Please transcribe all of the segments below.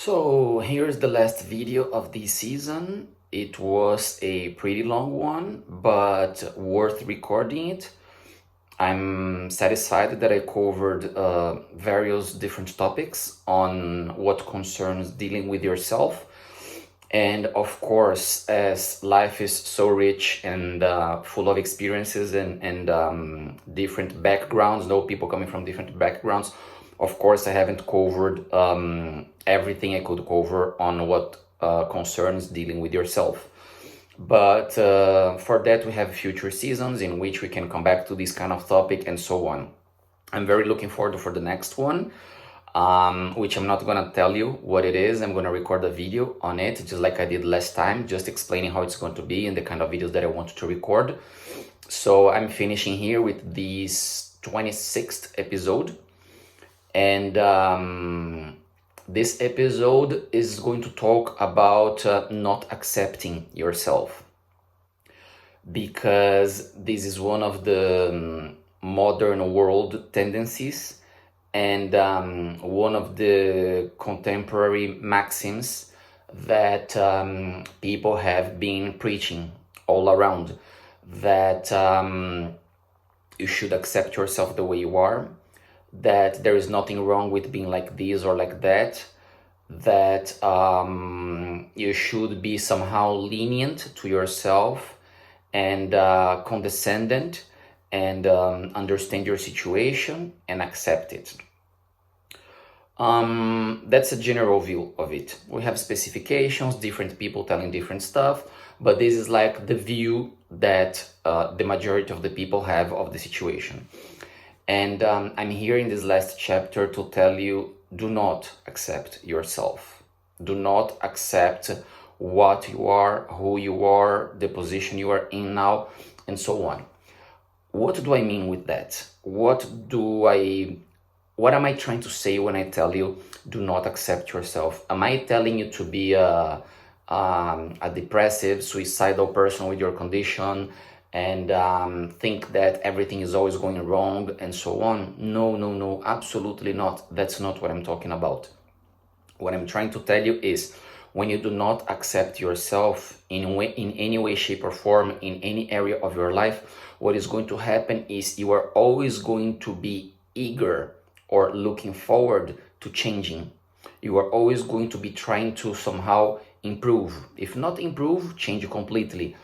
So here's the last video of this season. It was a pretty long one, but worth recording it. I'm satisfied that I covered various different topics on what concerns dealing with yourself. And of course, as life is so rich and full of experiences and different backgrounds, no people coming from different backgrounds, of course, I haven't covered everything I could cover on what concerns dealing with yourself. But for that, we have future seasons in which we can come back to this kind of topic and so on. I'm very looking forward for the next one, which I'm not gonna tell you what it is. I'm gonna record a video on it, just like I did last time, just explaining how it's going to be and the kind of videos that I want to record. So I'm finishing here with this 26th episode. And this episode is going to talk about not accepting yourself, because this is one of the modern world tendencies and one of the contemporary maxims that people have been preaching all around, that you should accept yourself the way you are, that there is nothing wrong with being like this or like that, that you should be somehow lenient to yourself and condescendent and understand your situation and accept it. That's a general view of it. We have specifications, different people telling different stuff, but this is like the view that the majority of the people have of the situation. And I'm here in this last chapter to tell you, do not accept yourself. Do not accept what you are, who you are, the position you are in now, and so on. What do I mean with that? What am I trying to say when I tell you do not accept yourself? Am I telling you to be a depressive, suicidal person with your condition and think that everything is always going wrong and so on? No, absolutely not. That's not what I'm talking about. What I'm trying to tell you is, when you do not accept yourself in any way, shape or form, in any area of your life, what is going to happen is you are always going to be eager or looking forward to changing. You are always going to be trying to somehow improve. If not improve, change completely.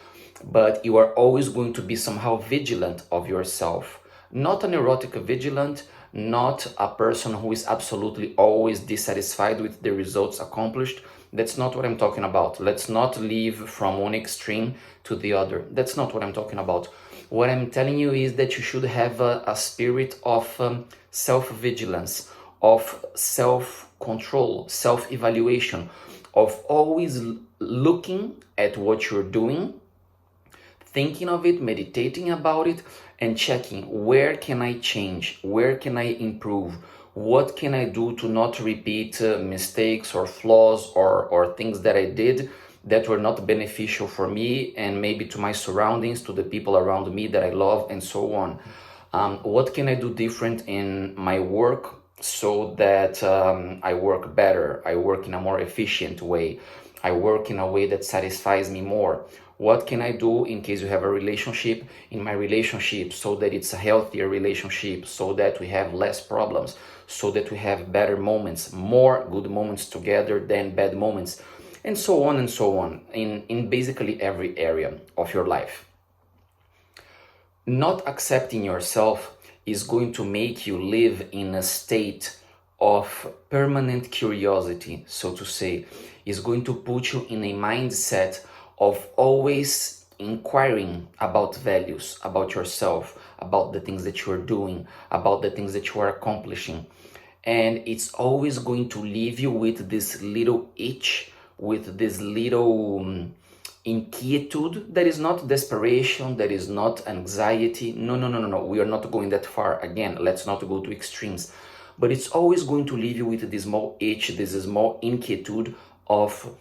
But you are always going to be somehow vigilant of yourself. Not a neurotic vigilant, not a person who is absolutely always dissatisfied with the results accomplished. That's not what I'm talking about. Let's not live from one extreme to the other. That's not what I'm talking about. What I'm telling you is that you should have a spirit of self-vigilance, of self-control, self-evaluation, of always looking at what you're doing, thinking of it, meditating about it, and checking, where can I change? Where can I improve? What can I do to not repeat mistakes or flaws or things that I did that were not beneficial for me and maybe to my surroundings, to the people around me that I love, and so on. What can I do different in my work so that I work better, I work in a more efficient way, I work in a way that satisfies me more? What can I do in case you have a relationship, in my relationship, so that it's a healthier relationship, so that we have less problems, so that we have better moments, more good moments together than bad moments, and so on, in basically every area of your life. Not accepting yourself is going to make you live in a state of permanent curiosity, so to say. Is going to put you in a mindset of always inquiring about values, about yourself, about the things that you are doing, about the things that you are accomplishing. And it's always going to leave you with this little itch, with this little inquietude that is not desperation, that is not anxiety. No. We are not going that far. Again, let's not go to extremes. But it's always going to leave you with this small itch, this small inquietude of,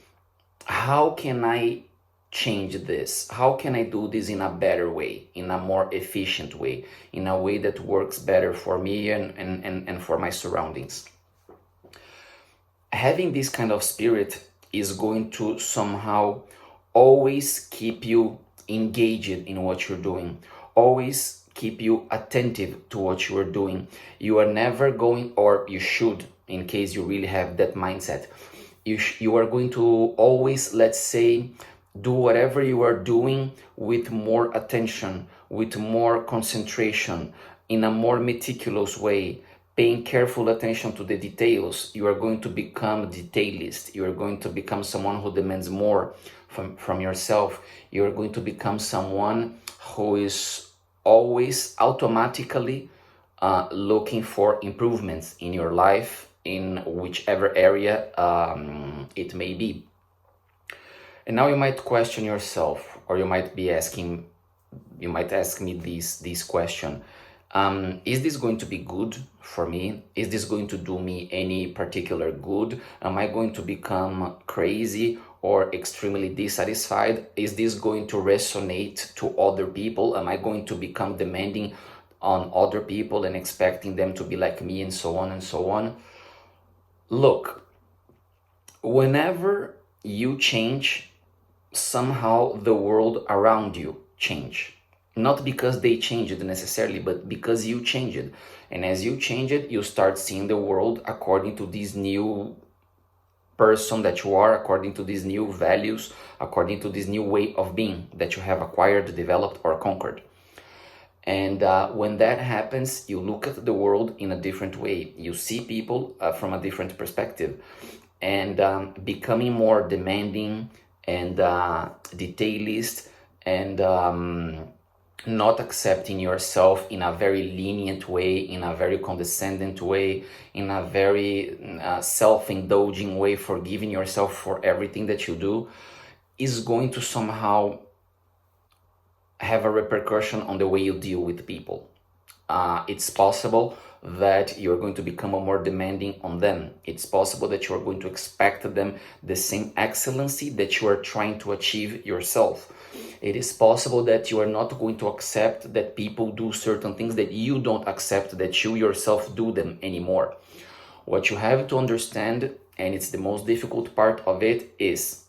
how can I change this? How can I do this in a better way, in a more efficient way, in a way that works better for me and for my surroundings? having this kind of spirit is going to somehow always keep you engaged in what you're doing, always keep you attentive to what you are doing. You are never going, or you should, in case you really have that mindset, you are going to always, let's say, do whatever you are doing with more attention, with more concentration, in a more meticulous way, paying careful attention to the details. You are going to become a detailist. You are going to become someone who demands more from yourself. You are going to become someone who is always automatically looking for improvements in your life, in whichever area it may be. And now you might question yourself, or you might ask me this question. Is this going to be good for me? Is this going to do me any particular good? Am I going to become crazy or extremely dissatisfied? Is this going to resonate to other people? Am I going to become demanding on other people and expecting them to be like me, and so on and so on? Look, whenever you change, somehow the world around you change. Not because they changed necessarily, but because you changed. And as you change it, you start seeing the world according to this new person that you are, according to these new values, according to this new way of being that you have acquired, developed, or conquered. And when that happens, you look at the world in a different way. You see people from a different perspective, and becoming more demanding and detailist, and not accepting yourself in a very lenient way, in a very condescending way, in a very self-indulging way, forgiving yourself for everything that you do, is going to somehow have a repercussion on the way you deal with people. It's possible that you're going to become more demanding on them. It's possible that you're going to expect them the same excellency that you are trying to achieve yourself. It is possible that you are not going to accept that people do certain things that you don't accept that you yourself do them anymore. What you have to understand, and it's the most difficult part of it, is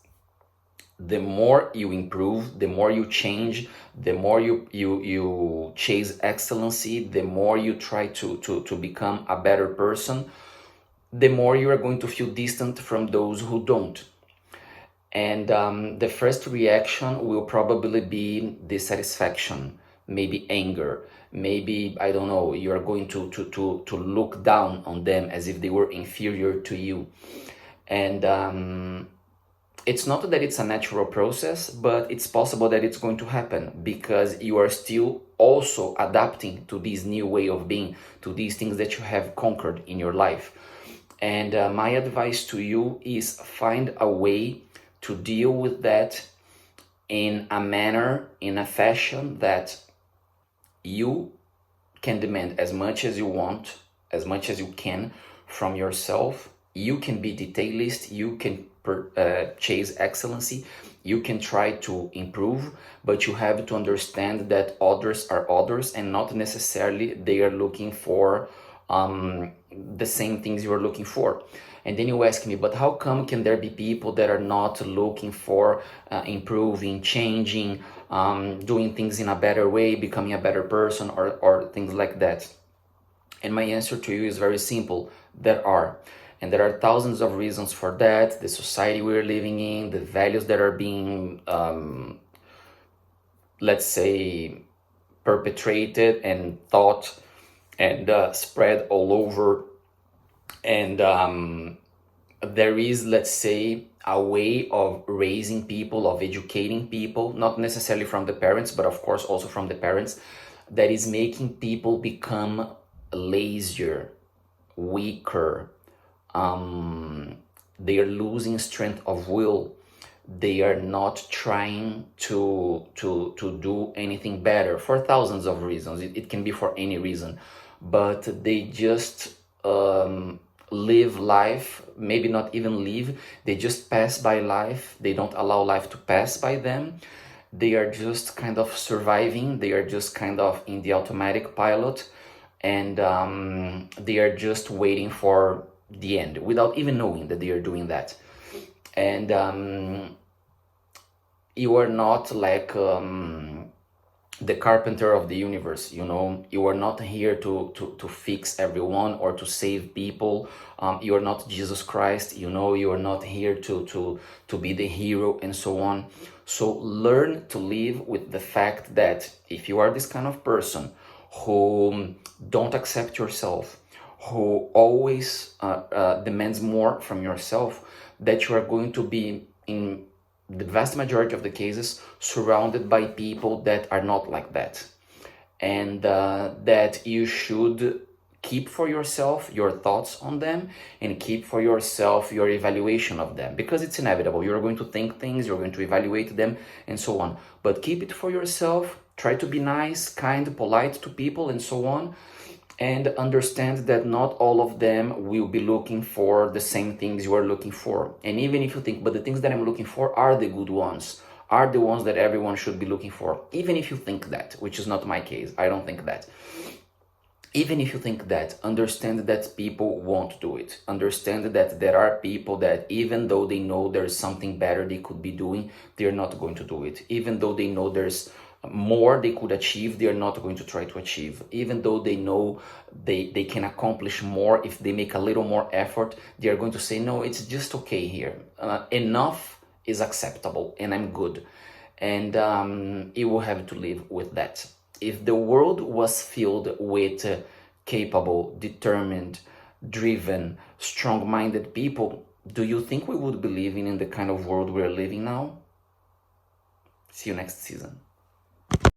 the more you improve, the more you change, the more you chase excellency, the more you try to become a better person, the more you are going to feel distant from those who don't. And the first reaction will probably be dissatisfaction, maybe anger, maybe, I don't know, you are going to look down on them as if they were inferior to you. And it's not that it's a natural process, but it's possible that it's going to happen because you are still also adapting to this new way of being, to these things that you have conquered in your life. And my advice to you is find a way to deal with that in a manner, in a fashion that you can demand as much as you want, as much as you can from yourself. You can be detailist, you can chase excellency, you can try to improve, but you have to understand that others are others, and not necessarily they are looking for the same things you are looking for. And then you ask me, but how come can there be people that are not looking for improving, changing, doing things in a better way, becoming a better person, or things like that? And my answer to you is very simple. There are. And there are thousands of reasons for that. The society we're living in, the values that are being, let's say, perpetrated and taught and spread all over. And there is, let's say, a way of raising people, of educating people, not necessarily from the parents, but of course also from the parents, that is making people become lazier, weaker. They are losing strength of will. They are not trying to do anything better for thousands of reasons. It can be for any reason, but they just live life, maybe not even live, they just pass by life. They don't allow life to pass by them. They are just kind of surviving. They are just kind of in the automatic pilot, and they are just waiting for the end, without even knowing that they are doing that. And you are not like the carpenter of the universe, you know. You are not here to fix everyone or to save people. You are not Jesus Christ, you know. You are not here to be the hero and so on. So learn to live with the fact that if you are this kind of person who don't accept yourself, who always demands more from yourself, that you are going to be, in the vast majority of the cases, surrounded by people that are not like that. And that you should keep for yourself your thoughts on them, and keep for yourself your evaluation of them, because it's inevitable. You're going to think things, you're going to evaluate them, and so on. But keep it for yourself. Try to be nice, kind, polite to people, and so on. And understand that not all of them will be looking for the same things you are looking for. And even if you think, but the things that I'm looking for are the good ones, are the ones that everyone should be looking for, even if you think that, which is not my case, I don't think that. Even if you think that, understand that people won't do it. Understand that there are people that, even though they know there's something better they could be doing, they're not going to do it. Even though they know there's more they could achieve, they're not going to try to achieve. Even though they know they can accomplish more if they make a little more effort, they are going to say, no, it's just okay here. Enough is acceptable and I'm good. And you will have to live with that. If the world was filled with capable, determined, driven, strong-minded people, do you think we would be living in the kind of world we're living now? See you next season.